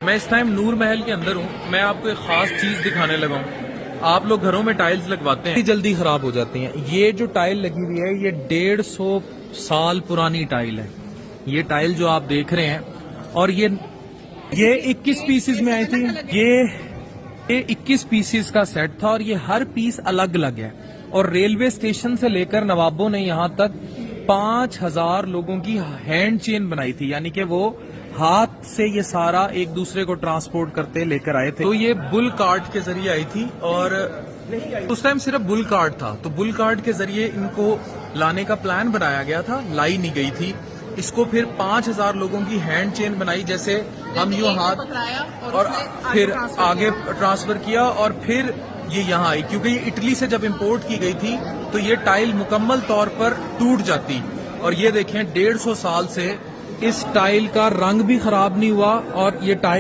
میں اس ٹائم نور محل کے اندر ہوں. میں آپ کو ایک خاص چیز دکھانے لگا ہوں. آپ لوگ گھروں میں ٹائلز لگواتے ہیں, جلدی خراب ہو جاتی ہیں. یہ جو ٹائل لگی ہوئی ہے یہ 150 سال پرانی ٹائل ہے. یہ ٹائل جو آپ دیکھ رہے ہیں, اور یہ 21 پیسز میں آئی تھی. یہ 21 پیسز کا سیٹ تھا, اور یہ ہر پیس الگ الگ ہے. اور ریلوے اسٹیشن سے لے کر نوابوں نے یہاں تک 5000 لوگوں کی ہینڈ چین بنائی تھی, یعنی کہ وہ ہاتھ سے یہ سارا ایک دوسرے کو ٹرانسپورٹ کرتے لے کر آئے تھے. تو یہ بل کارٹ کے ذریعے آئی تھی, اور اس ٹائم صرف بل کارٹ تھا. تو بل کارٹ کے ذریعے ان کو لانے کا پلان بنایا گیا تھا, لائی نہیں گئی تھی. اس کو پھر 5000 لوگوں کی ہینڈ چین بنائی, جیسے ہم یوں ہاتھ اور پھر آگے ٹرانسفر کیا, اور پھر یہ یہاں آئی. کیونکہ یہ اٹلی سے جب امپورٹ کی گئی تھی تو یہ ٹائل مکمل طور پر ٹوٹ جاتی. اور یہ دیکھیں 150 سال سے اس ٹائل کا رنگ بھی خراب نہیں ہوا, اور یہ ٹائل